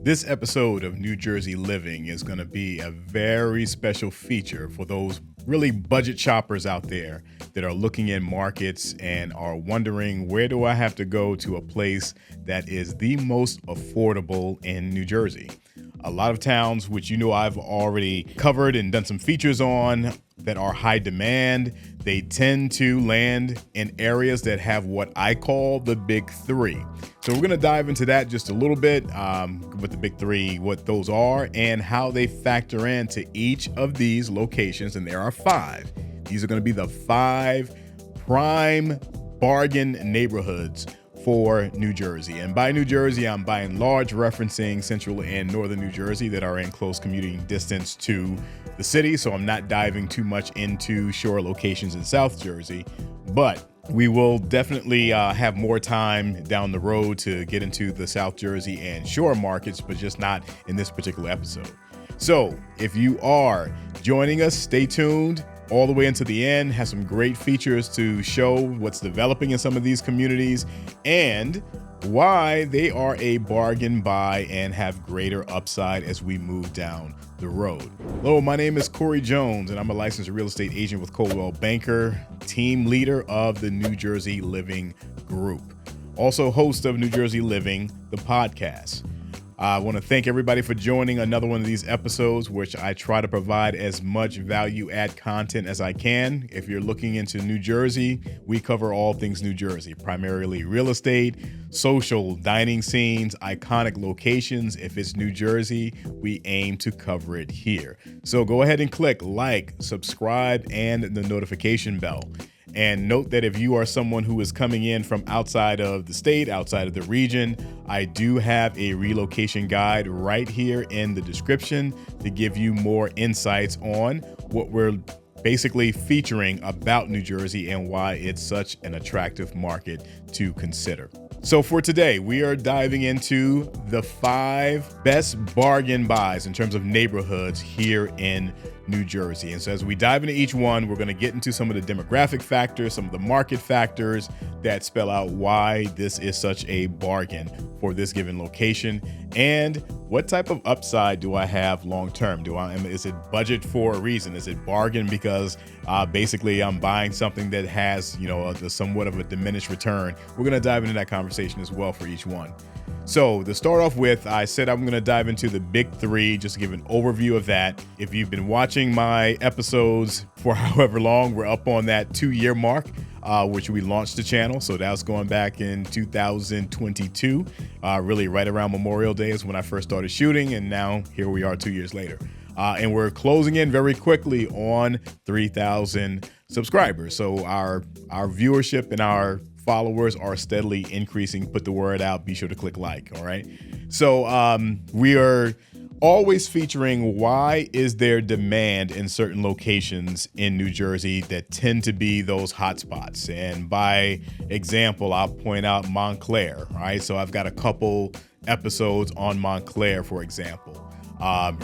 This episode of New Jersey Living is going to be a very special feature for those really budget shoppers out there that are looking in markets and are wondering, where do I have to go to a place that is the most affordable in New Jersey? A lot of towns, which I've already covered and done some features on, that are high demand, they tend to land in areas that have what I call the big three. So we're going to dive into that just a little bit, with the big three, what those are and how they factor into each of these locations. And there are 5. These are going to be the 5 prime bargain neighborhoods for New Jersey. And by New Jersey, I'm by and large referencing central and northern New Jersey that are in close commuting distance to the city. So I'm not diving too much into shore locations in South Jersey, but we will definitely have more time down the road to get into the South Jersey and shore markets, but just not in this particular episode. So if you are joining us, stay tuned all the way into the end. Has some great features to show what's developing in some of these communities and why they are a bargain buy and have greater upside as we move down the road. Hello, my name is Corey Jones, and I'm a licensed real estate agent with Coldwell Banker, team leader of the New Jersey Living Group, also host of New Jersey Living, the podcast. I want to thank everybody for joining another one of these episodes, which I try to provide as much value add content as I can. If you're looking into New Jersey, we cover all things New Jersey, primarily real estate, social, dining scenes, iconic locations. If it's New Jersey, we aim to cover it here. So go ahead and click like, subscribe, and the notification bell. And note that if you are someone who is coming in from outside of the state, outside of the region, I do have a relocation guide right here in the description to give you more insights on what we're basically featuring about New Jersey and why it's such an attractive market to consider. So for today, we are diving into the 5 best bargain buys in terms of neighborhoods here in New Jersey. And so as we dive into each one, we're going to get into some of the demographic factors, some of the market factors that spell out why this is such a bargain for this given location, and what type of upside do I have long term? Is it budget for a reason? Is it bargain because basically I'm buying something that has somewhat of a diminished return? We're going to dive into that conversation as well for each one. So to start off with, I said I'm going to dive into the big 3, just to give an overview of that. If you've been watching my episodes for however long, we're up on that 2-year mark, which we launched the channel. So that was going back in 2022, really right around Memorial Day is when I first started shooting. And now here we are 2 years later. And we're closing in very quickly on 3,000 subscribers. So our viewership and our followers are steadily increasing. Put the word out. Be sure to click like. All right. So we are always featuring why is there demand in certain locations in New Jersey that tend to be those hotspots. And by example, I'll point out Montclair. All right. So I've got a couple episodes on Montclair, for example.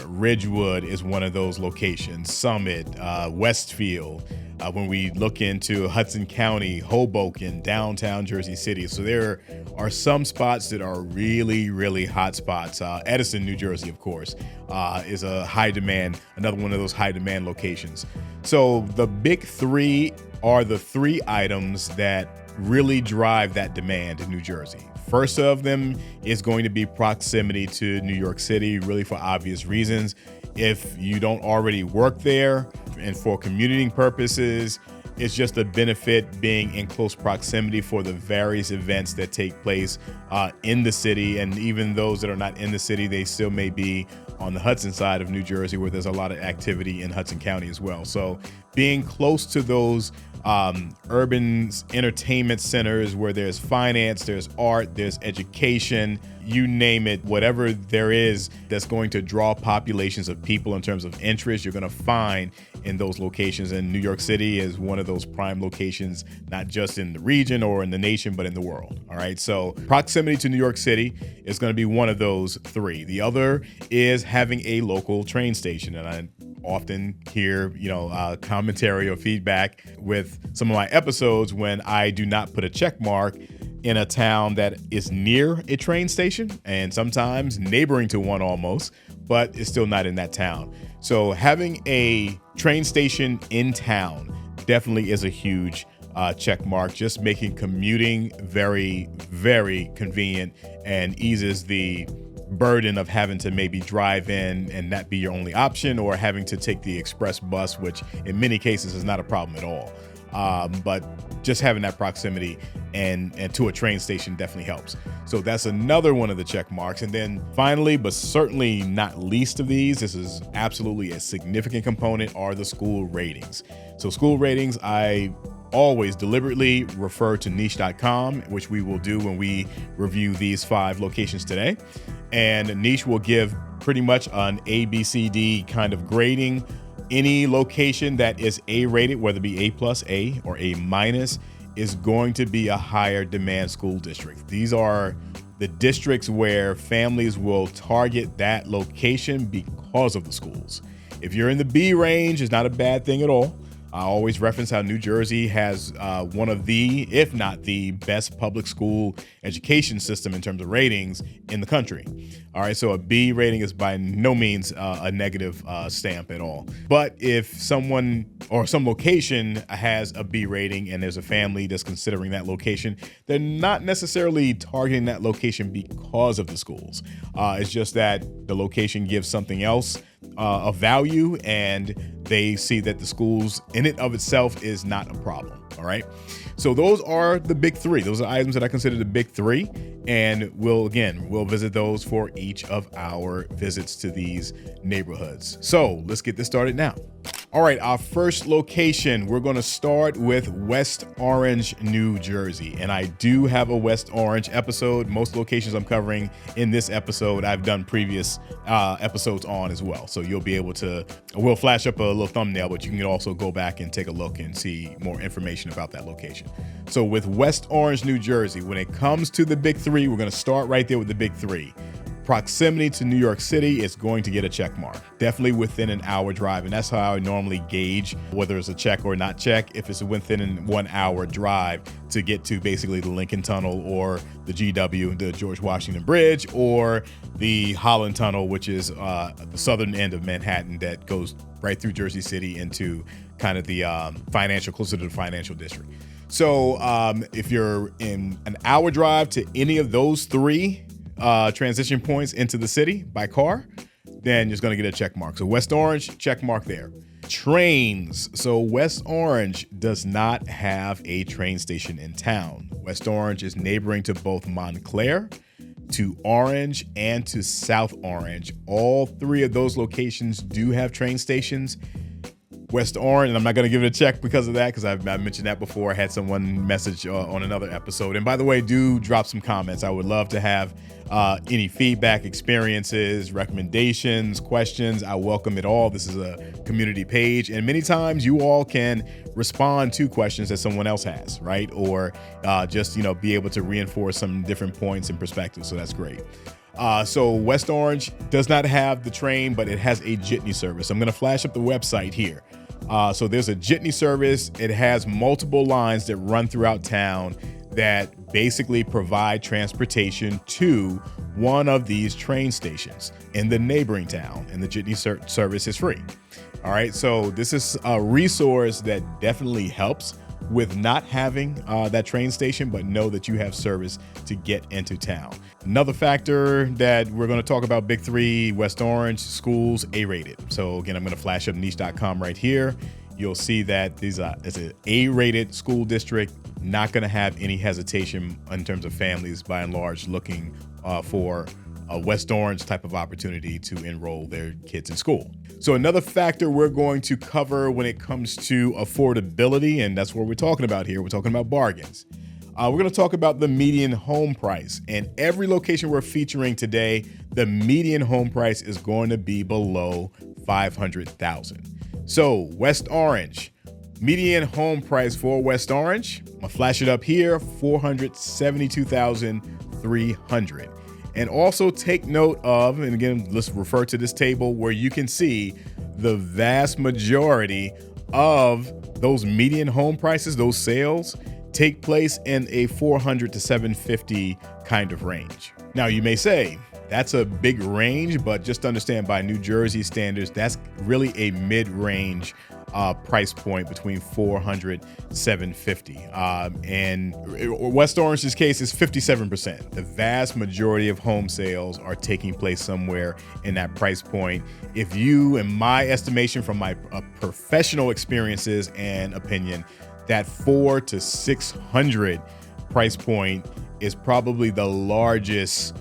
Ridgewood is one of those locations, Summit, Westfield. When we look into Hudson County, Hoboken, downtown Jersey City. So there are some spots that are really, really hot spots. Edison, New Jersey, of course, is a high demand, another one of those high demand locations. So the big 3 are the 3 items that really drive that demand in New Jersey. First of them is going to be proximity to New York City, really for obvious reasons. If you don't already work there and for commuting purposes, it's just a benefit being in close proximity for the various events that take place in the city. And even those that are not in the city, they still may be on the Hudson side of New Jersey, where there's a lot of activity in Hudson County as well. So being close to those urban entertainment centers where there's finance, there's art, there's education, you name it, whatever there is that's going to draw populations of people in terms of interest, you're going to find in those locations. And New York City is one of those prime locations, not just in the region or in the nation, but in the world. All right. So proximity to New York City is going to be one of those 3. The other is having a local train station. And I often hear, commentary or feedback with some of my episodes when I do not put a check mark in a town that is near a train station and sometimes neighboring to one almost, but is still not in that town. So having a train station in town definitely is a huge check mark, just making commuting very, very convenient and eases the burden of having to maybe drive in and that be your only option, or having to take the express bus, which in many cases is not a problem at all. But just having that proximity and to a train station definitely helps. So that's another one of the check marks. And then finally, but certainly not least of these, this is absolutely a significant component, are the school ratings. So school ratings, I always deliberately refer to niche.com, which we will do when we review these 5 locations today. And Niche will give pretty much an A, B, C, D kind of grading. Any location that is A rated, whether it be A plus, A, or A minus, is going to be a higher demand school district. These are the districts where families will target that location because of the schools. If you're in the B range, it's not a bad thing at all. I always reference how New Jersey has one of the, if not the best public school education system in terms of ratings in the country. All right, so a B rating is by no means a negative stamp at all. But if someone or some location has a B rating and there's a family that's considering that location, they're not necessarily targeting that location because of the schools. It's just that the location gives something else of value, and they see that the schools in it of itself is not a problem. All right. So those are the big 3. Those are items that I consider the big 3. And we'll visit those for each of our visits to these neighborhoods. So let's get this started now. All right, our first location, we're going to start with West Orange, New Jersey. And I do have a West Orange episode. Most locations I'm covering in this episode, I've done previous episodes on as well. So you'll be able to, we'll flash up a little thumbnail, but you can also go back and take a look and see more information about that location. So with West Orange, New Jersey, when it comes to the big 3, we're going to start right there with the big 3. Proximity to New York City is going to get a check mark, definitely within an hour drive. And that's how I normally gauge whether it's a check or not check, if it's within an 1 hour drive to get to basically the Lincoln Tunnel or the GW, the George Washington Bridge, or the Holland Tunnel, which is the southern end of Manhattan that goes right through Jersey City into kind of the closer to the financial district. So if you're in an hour drive to any of those 3 transition points into the city by car, then you're going to get a check mark. So West Orange, check mark there. Trains. So West Orange does not have a train station in town. West Orange is neighboring to both Montclair, to Orange, and to South Orange. All 3 of those locations do have train stations. West Orange, and I'm not going to give it a check because of that, because I've mentioned that before. I had someone message on another episode. And by the way, do drop some comments. I would love to have any feedback, experiences, recommendations, questions. I welcome it all. This is a community page, and many times you all can respond to questions that someone else has, right? Or just, be able to reinforce some different points and perspectives. So that's great. So West Orange does not have the train, but it has a jitney service. I'm going to flash up the website here. So there's a jitney service. It has multiple lines that run throughout town that basically provide transportation to one of these train stations in the neighboring town, and the jitney service is free. All right, so this is a resource that definitely helps with not having that train station, but know that you have service to get into town. Another factor that we're going to talk about, big 3, West Orange, schools, A-rated. So again, I'm going to flash up niche.com right here. You'll see that it's an A-rated school district, not going to have any hesitation in terms of families by and large looking for a West Orange type of opportunity to enroll their kids in school. So another factor we're going to cover when it comes to affordability, and that's what we're talking about here. We're talking about bargains. We're going to talk about the median home price. And every location we're featuring today, the median home price is going to be below $500,000. So West Orange, median home price for West Orange, I'm going to flash it up here, $472,300. And also take note of, and again, let's refer to this table where you can see the vast majority of those median home prices, those sales, take place in a 400 to 750 kind of range. Now, you may say, that's a big range, but just understand by New Jersey standards, that's really a mid-range price point between 400 750. And West Orange's case is 57%. The vast majority of home sales are taking place somewhere in that price point. If you, in my estimation from my professional experiences and opinion, that 400 to 600 price point is probably the largest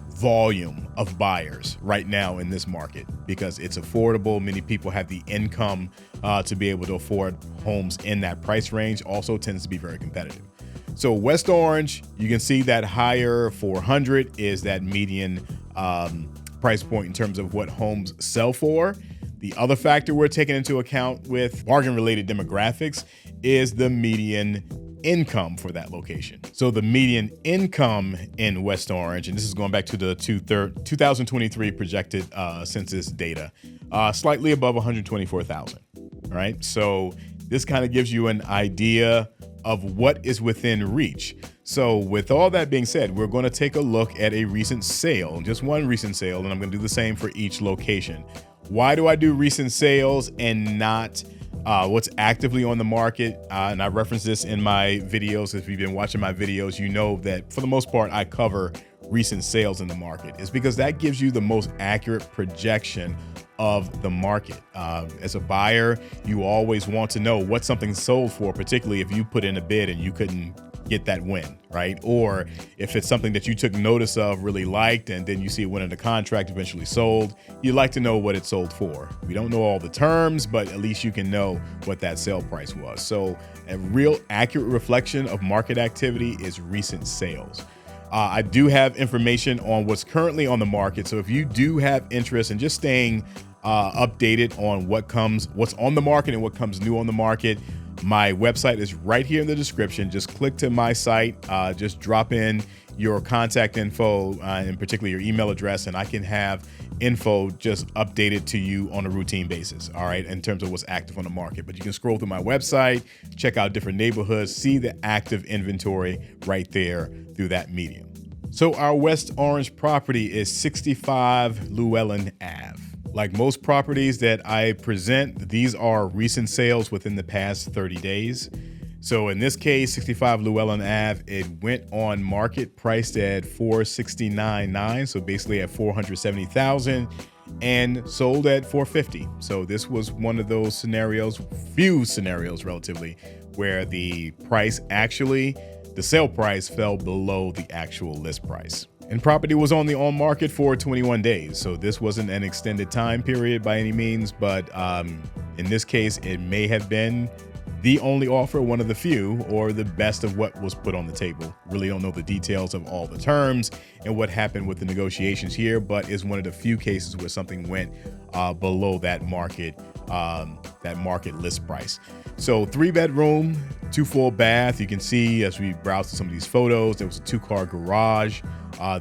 volume of buyers right now in this market because it's affordable. Many people have the income to be able to afford homes in that price range. Also tends to be very competitive. So West Orange, you can see that higher 400 is that median price point in terms of what homes sell for. The other factor we're taking into account with bargain-related demographics is the median income for that location. So the median income in West Orange, and this is going back to the 2023 projected census data, slightly above 124,000. All right. So this kind of gives you an idea of what is within reach. So with all that being said, we're going to take a look at a recent sale, just one recent sale, and I'm going to do the same for each location. Why do I do recent sales and not what's actively on the market? And I reference this in my videos. If you've been watching my videos, you know that for the most part, I cover recent sales in the market. It's because that gives you the most accurate projection of the market. As a buyer, you always want to know what something's sold for, particularly if you put in a bid and you couldn't get that win, right? Or if it's something that you took notice of, really liked, and then you see it went into contract, eventually sold, you'd like to know what it sold for. We don't know all the terms, but at least you can know what that sale price was. So a real accurate reflection of market activity is recent sales. I do have information on what's currently on the market. So if you do have interest in just staying updated on what's on the market and what comes new on the market, my website is right here in the description. Just click to my site, just drop in your contact info, and particularly your email address, and I can have info just updated to you on a routine basis, all right, in terms of what's active on the market. But you can scroll through my website, check out different neighborhoods, see the active inventory right there through that medium. So our West Orange property is 65 Llewellyn Ave. Like most properties that I present, these are recent sales within the past 30 days. So in this case, 65 Llewellyn Ave, it went on market priced at $469,900, so basically at $470,000, and sold at $450,000. So this was one of those scenarios, few scenarios relatively, where the sale price fell below the actual list price. And property was only on market for 21 days. So this wasn't an extended time period by any means, but in this case, it may have been the only offer, one of the few, or the best of what was put on the table. Really don't know the details of all the terms and what happened with the negotiations here, but is one of the few cases where something went below that market list price. So 3-bedroom, 2 full bath. You can see as we browse through some of these photos, there was a 2-car garage.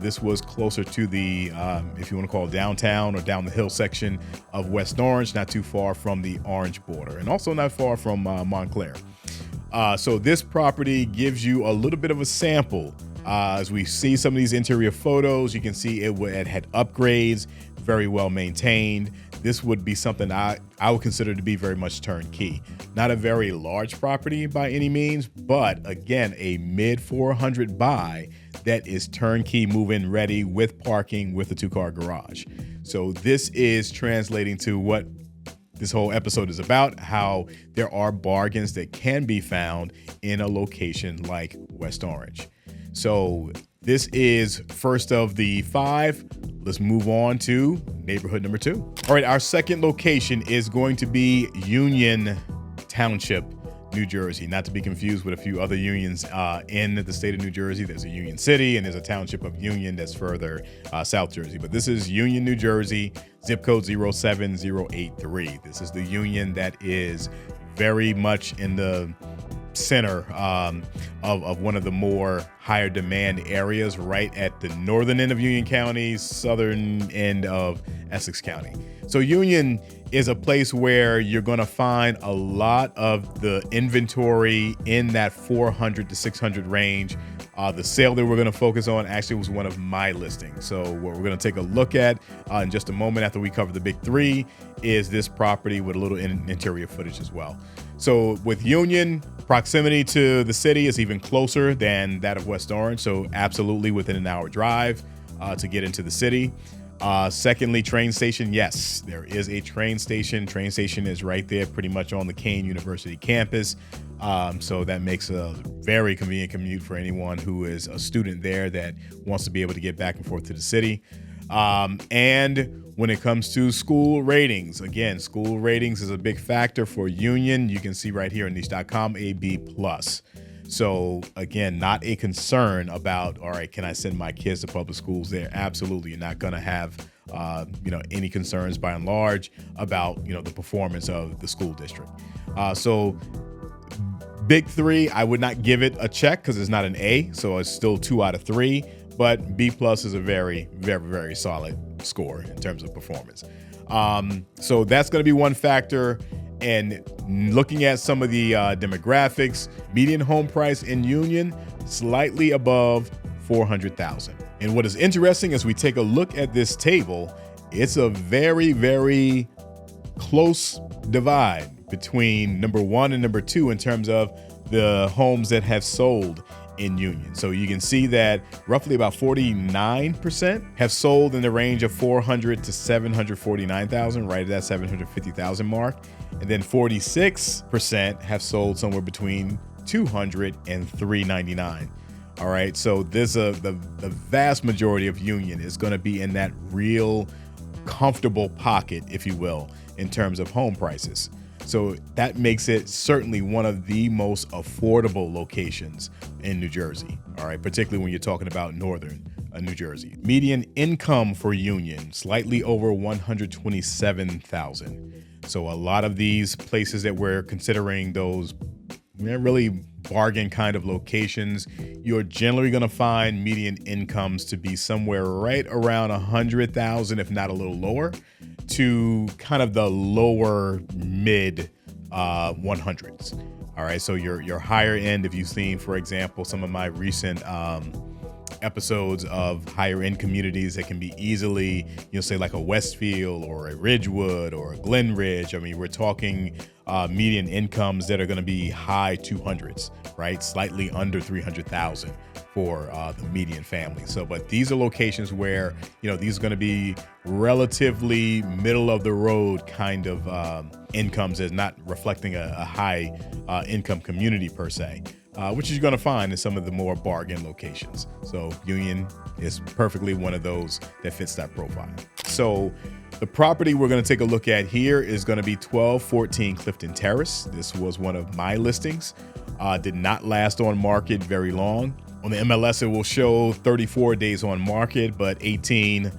This was closer to the, if you want to call it downtown or down the hill section of West Orange, not too far from the Orange border, and also not far from Montclair. So this property gives you a little bit of a sample. As we see some of these interior photos, you can see it had upgrades, very well maintained. This would be something I would consider to be very much turnkey. Not a very large property by any means, but again, a mid 400 buy that is turnkey, move-in ready with parking with a 2-car garage. So this is translating to what this whole episode is about, how there are bargains that can be found in a location like West Orange. So this is first of the 5. Let's move on to neighborhood number 2. All right, our second location is going to be Union Township, New Jersey, not to be confused with a few other unions in the state of New Jersey. There's a Union City and there's a township of Union that's further South Jersey. But this is Union, New Jersey, zip code 07083. This is the Union that is very much in the center of one of the more higher demand areas, right at the northern end of Union County, southern end of Essex County. So Union is a place where you're going to find a lot of the inventory in that 400 to 600 range. The sale that we're going to focus on actually was one of my listings. So what we're going to take a look at in just a moment after we cover the big three is this property with a little interior footage as well. So with Union, proximity to the city is even closer than that of West Orange. So absolutely within an hour drive to get into the city. Secondly, train station. Yes, there is a train station. Train station is right there pretty much on the Kane University campus. So that makes a very convenient commute for anyone who is a student there that wants to be able to get back and forth to the city. And when it comes to school ratings, again, school ratings is a big factor for Union. You can see right here on niche.com, a B+. So again, not a concern about, all right, can I send my kids to public schools there? Absolutely. You're not going to have, any concerns by and large about, the performance of the school district. So big three, I would not give it a check because it's not an A. So it's still 2 out of 3, but B+ is a very, very, very solid score in terms of performance. So that's going to be one factor. And looking at some of the demographics, median home price in Union, slightly above $400,000. And what is interesting as we take a look at this table, it's a very, very close divide between number 1 and number 2 in terms of the homes that have sold in Union. So you can see that roughly about 49% have sold in the range of $400,000 to $749,000, right at that $750,000 mark. And then 46% have sold somewhere between $200,000 and $399,000. All right, so there's the vast majority of Union is going to be in that real comfortable pocket, if you will, in terms of home prices. So that makes it certainly one of the most affordable locations in New Jersey. All right, particularly when you're talking about northern New Jersey. Median income for Union, slightly over $127,000. So a lot of these places that we're considering those really bargain kind of locations, you're generally going to find median incomes to be somewhere right around $100,000, if not a little lower, to kind of the lower mid 100s. All right, so your higher end, if you've seen, for example, some of my recent episodes of higher end communities that can be easily, say like a Westfield or a Ridgewood or a Glen Ridge. I mean, we're talking median incomes that are going to be high 200s, right? Slightly under 300,000 for the median family. So, but these are locations where, these are going to be relatively middle of the road kind of incomes, as not reflecting a high income community per se. Which you're going to find in some of the more bargain locations. So Union is perfectly one of those that fits that profile. So the property we're going to take a look at here is going to be 1214 Clifton Terrace. This was one of my listings. Did not last on market very long. On the MLS, it will show 34 days on market, but 18,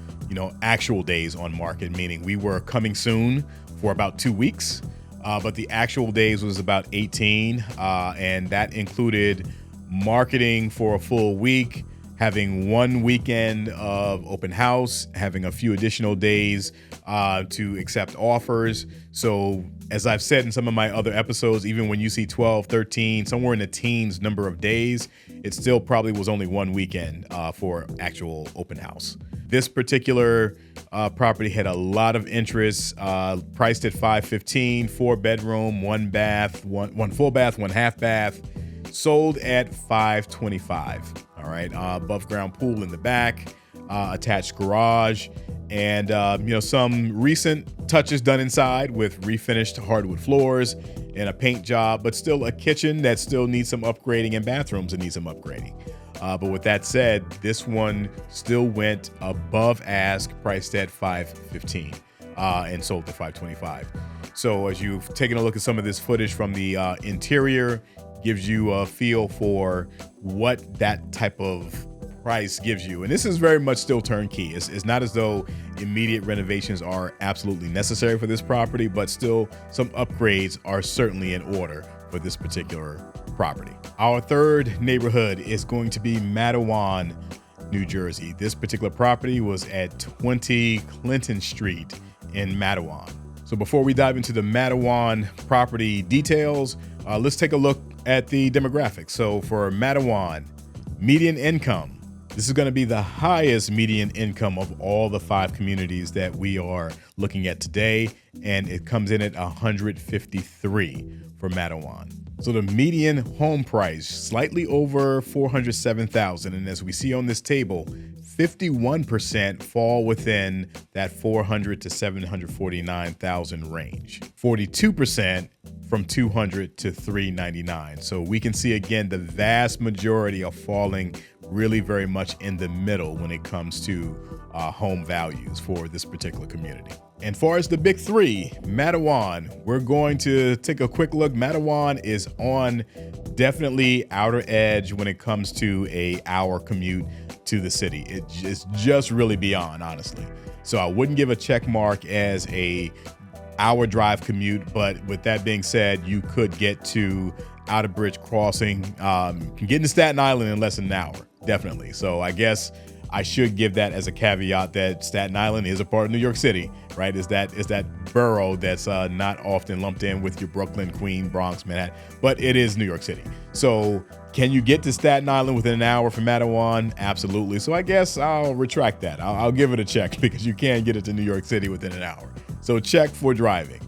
actual days on market, meaning we were coming soon for about 2 weeks. But the actual days was about 18, and that included marketing for a full week, having 1 weekend of open house, having a few additional days to accept offers. So as I've said in some of my other episodes, even when you see 12, 13, somewhere in the teens number of days, it still probably was only 1 weekend for actual open house. This particular property had a lot of interest, priced at $515, 4-bedroom, 1 bath, one full bath, 1 half bath, sold at $525. All right, above ground pool in the back, attached garage, and some recent touches done inside with refinished hardwood floors and a paint job, but still a kitchen that still needs some upgrading and bathrooms that need some upgrading. But with that said, this one still went above ask, priced at $515, and sold at $525. So as you've taken a look at some of this footage from the interior, gives you a feel for what that type of price gives you. And this is very much still turnkey. It's not as though immediate renovations are absolutely necessary for this property, but still some upgrades are certainly in order for this particular property. Our third neighborhood is going to be Matawan. New Jersey. This particular property was at 20 Clinton Street in Matawan. So before we dive into the Matawan property details, let's take a look at the demographics. So for Matawan, median income, this is going to be the highest median income of all the 5 communities that we are looking at today, and it comes in at 153 for Matawan. So the median home price, slightly over $407,000, and as we see on this table, 51% fall within that $400,000 to $749,000 range. 42% from $200,000 to $399,000. So we can see again the vast majority are falling really very much in the middle when it comes to home values for this particular community. And far as the big 3, Matawan, we're going to take a quick look. Matawan is on definitely outer edge when it comes to a hour commute to the city. It's just really beyond, honestly. So I wouldn't give a check mark as a hour drive commute, but with that being said, you could get to Outer Bridge Crossing, can get into Staten Island in less than an hour, definitely. So I guess I should give that as a caveat that Staten Island is a part of New York City, right? Is that borough that's not often lumped in with your Brooklyn, Queens, Bronx, Manhattan, but it is New York City. So can you get to Staten Island within an hour from Matawan? Absolutely. So I guess I'll retract that. I'll give it a check because you can get it to New York City within an hour. So check for driving.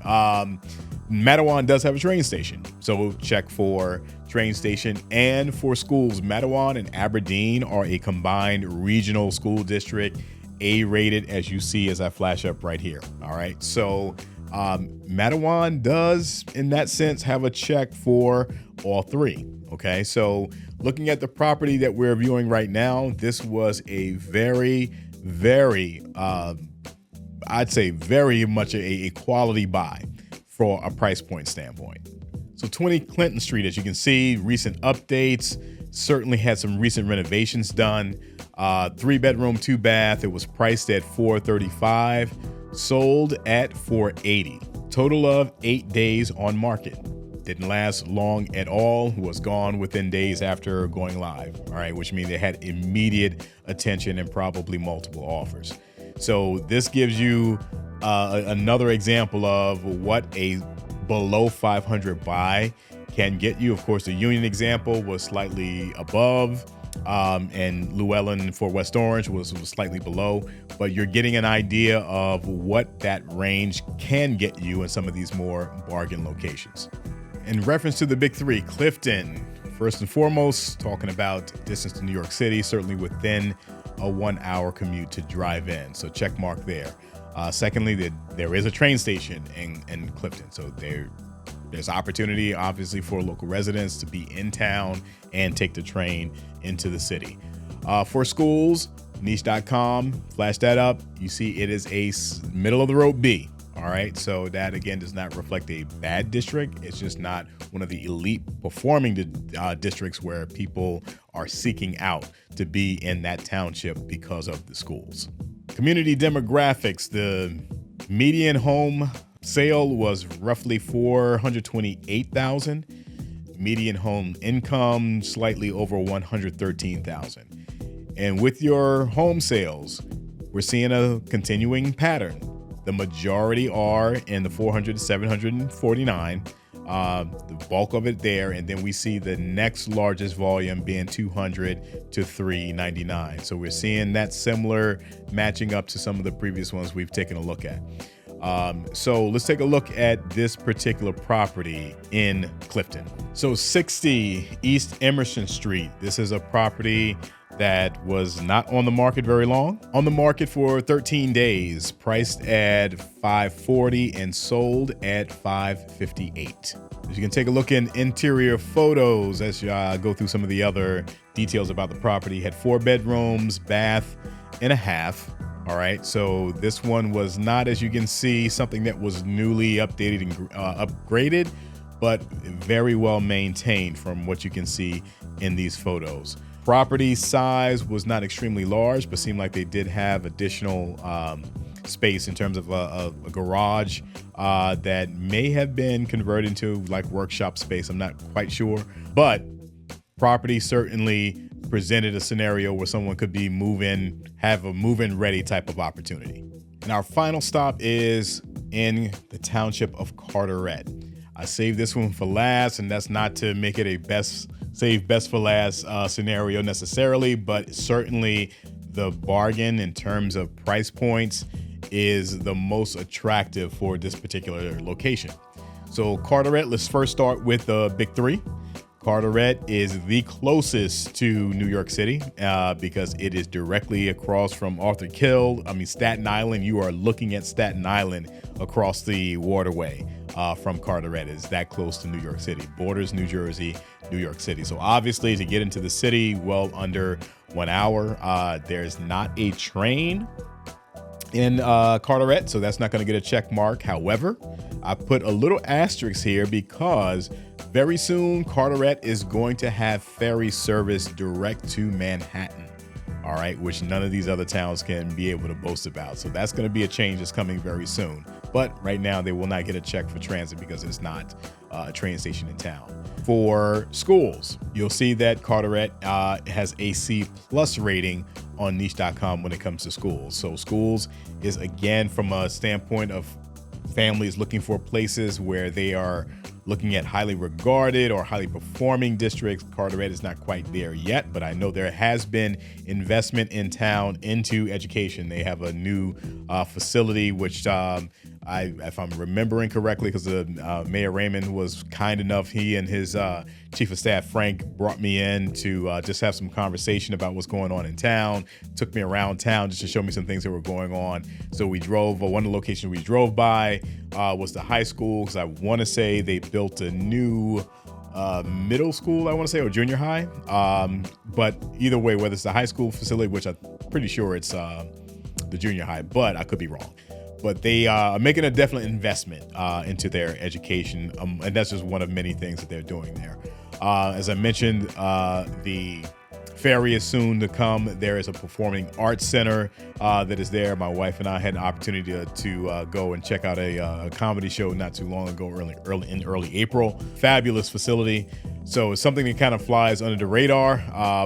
Matawan does have a train station, so check for train station. And for schools, Matawan and Aberdeen are a combined regional school district, A-rated, as you see as I flash up right here. All right, so Matawan does, in that sense, have a check for all 3. Okay, so looking at the property that we're viewing right now, this was a very, very, I'd say very much a quality buy for a price point standpoint. So 20 Clinton Street, as you can see, recent updates, certainly had some recent renovations done. 3-bedroom, 2-bath. It was priced at $435, sold at $480. Total of 8 days on market. Didn't last long at all, was gone within days after going live. All right, which means they had immediate attention and probably multiple offers. So this gives you another example of what a below 500 buy can get you. Of course, the Union example was slightly above, and Llewellyn for West Orange was slightly below, but you're getting an idea of what that range can get you in some of these more bargain locations. In reference to the big 3, Clifton, first and foremost, talking about distance to New York City, certainly within a 1-hour commute to drive in. So check mark there. Secondly, there is a train station in Clifton. So there's opportunity, obviously, for local residents to be in town and take the train into the city. For schools, niche.com, flash that up. You see it is a middle of the road B. All right, so that again does not reflect a bad district. It's just not one of the elite performing districts where people are seeking out to be in that township because of the schools. Community demographics, the median home sale was roughly $428,000. Median home income slightly over $113,000. And with your home sales, we're seeing a continuing pattern. The majority are in the 400 to 749, the bulk of it there. And then we see the next largest volume being 200 to 399. So we're seeing that similar matching up to some of the previous ones we've taken a look at. So let's take a look at this particular property in Clifton. So 60 East Emerson Street. This is a property that was not on the market very long. On the market for 13 days, priced at $540 and sold at $558. As you can take a look in interior photos as you go through some of the other details about the property. Had 4 bedrooms, bath and a half. All right, so this one was not, as you can see, something that was newly updated and upgraded, but very well maintained from what you can see in these photos. Property size was not extremely large, but seemed like they did have additional space in terms of a garage that may have been converted into like workshop space. I'm not quite sure, but property certainly presented a scenario where someone could be have a move-in ready type of opportunity. And our final stop is in the township of Carteret. I saved this one for last, and that's not to make it a best for last scenario necessarily, but certainly the bargain in terms of price points is the most attractive for this particular location. So Carteret, let's first start with the big three. Carteret is the closest to New York City because it is directly across from Staten Island. You are looking at Staten Island across the waterway from Carteret. Is that close to New York City. Borders New Jersey, New York City. So obviously to get into the city, well under 1 hour. There's not a train in Carteret, so that's not going to get a check mark. However, I put a little asterisk here because very soon Carteret is going to have ferry service direct to Manhattan, all right, which none of these other towns can be able to boast about. So that's going to be a change that's coming very soon. But right now they will not get a check for transit because it's not a train station in town. For schools, you'll see that Carteret has a C+ rating on niche.com when it comes to schools. So schools is, again, from a standpoint of families looking for places where they are looking at highly regarded or highly performing districts. Carteret is not quite there yet, but I know there has been investment in town into education. They have a new facility, which if I'm remembering correctly, because Mayor Raymond was kind enough, he and his chief of staff, Frank, brought me in to just have some conversation about what's going on in town, took me around town just to show me some things that were going on. So we drove, one of the locations we drove by was the high school, because I want to say they built a new middle school, I want to say, or junior high. But either way, whether it's the high school facility, which I'm pretty sure it's the junior high, but I could be wrong. But they are making a definite investment into their education, and that's just one of many things that they're doing there. As I mentioned, the ferry is soon to come. There is a performing arts center that is there. My wife and I had an opportunity to go and check out a comedy show not too long ago, early April. Fabulous facility. So it's something that kind of flies under the radar,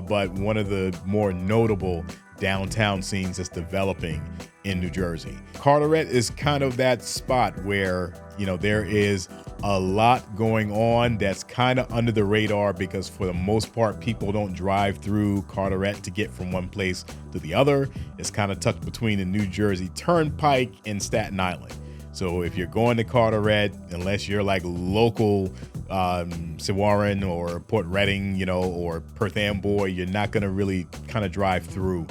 but one of the more notable downtown scenes that's developing in New Jersey. Carteret is kind of that spot where, there is a lot going on that's kind of under the radar, because for the most part, people don't drive through Carteret to get from one place to the other. It's kind of tucked between the New Jersey Turnpike and Staten Island. So if you're going to Carteret, unless you're like local Sewarin or Port Reading, or Perth Amboy, you're not going to really kind of drive through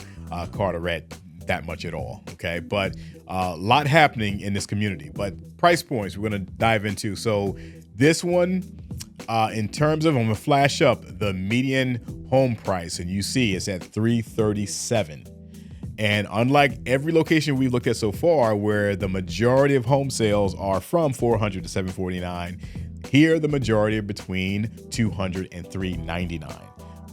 Carteret that much at all. Okay. But a lot happening in this community, but price points we're going to dive into. So this one, in terms of, I'm going to flash up the median home price, and you see it's at $337. And unlike every location we've looked at so far, where the majority of home sales are from $400 to $749, here the majority are between $200 and $399,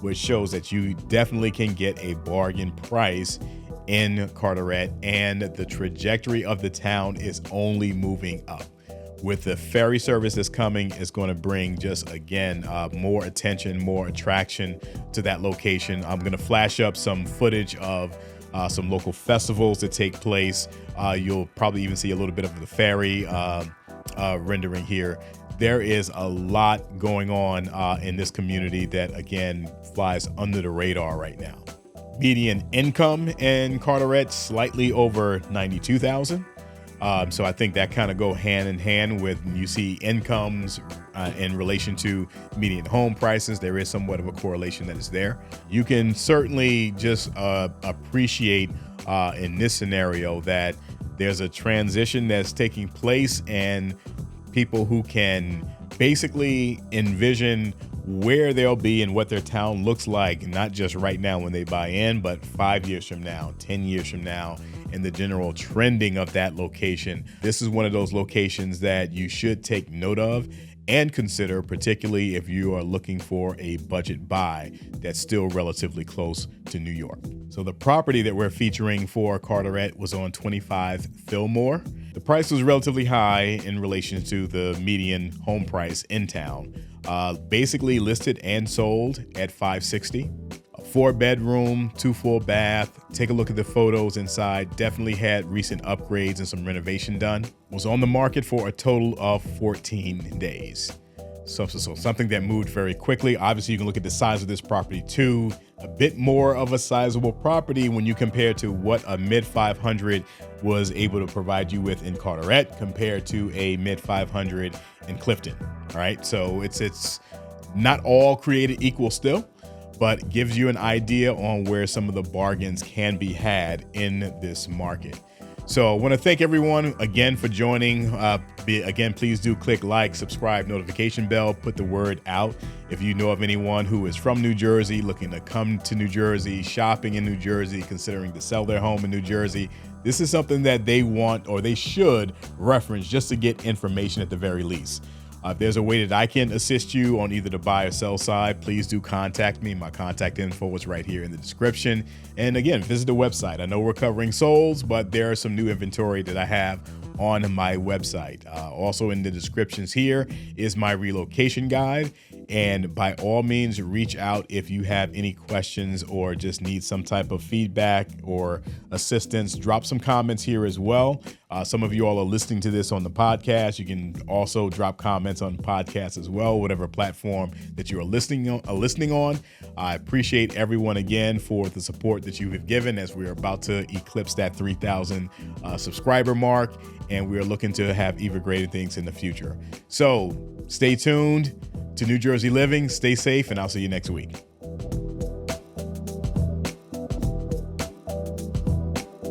which shows that you definitely can get a bargain price in Carteret, and the trajectory of the town is only moving up. With the ferry service that's coming, it's going to bring just, again, more attention, more attraction to that location. I'm going to flash up some footage of some local festivals that take place. You'll probably even see a little bit of the ferry rendering here. There is a lot going on in this community that, again, flies under the radar right now. Median income in Carteret, slightly over $92,000. So I think that kind of go hand in hand with, you see incomes in relation to median home prices. There is somewhat of a correlation that is there. You can certainly just appreciate in this scenario that there's a transition that's taking place, and people who can basically envision where they'll be and what their town looks like, not just right now when they buy in, but 5 years from now, 10 years from now, and the general trending of that location. This is one of those locations that you should take note of and consider, particularly if you are looking for a budget buy that's still relatively close to New York. So the property that we're featuring for Carteret was on 25 Fillmore. The price was relatively high in relation to the median home price in town. Basically listed and sold at $560. 4-bedroom, 2 full bath. Take a look at the photos inside. Definitely had recent upgrades and some renovation done. Was on the market for a total of 14 days. So something that moved very quickly. Obviously, you can look at the size of this property too. A bit more of a sizable property when you compare to what a mid 500 was able to provide you with in Carteret compared to a mid 500 in Clifton. All right, so it's not all created equal still, but gives you an idea on where some of the bargains can be had in this market. So I want to thank everyone again for joining. Again, please do click like, subscribe, notification bell, put the word out. If you know of anyone who is from New Jersey, looking to come to New Jersey, shopping in New Jersey, considering to sell their home in New Jersey, this is something that they want or they should reference just to get information at the very least. If there's a way that I can assist you on either the buy or sell side, please do contact me. My contact info is right here in the description. And again, visit the website. I know we're covering solds, but there are some new inventory that I have on my website. Also in the descriptions here is my relocation guide. And by all means, reach out if you have any questions or just need some type of feedback or assistance. Drop some comments here as well. Some of you all are listening to this on the podcast. You can also drop comments on podcasts as well, whatever platform that you are listening on. I appreciate everyone again for the support that you have given as we are about to eclipse that 3,000 subscriber mark, and we are looking to have even greater things in the future. So stay tuned to New Jersey Living. Stay safe, and I'll see you next week.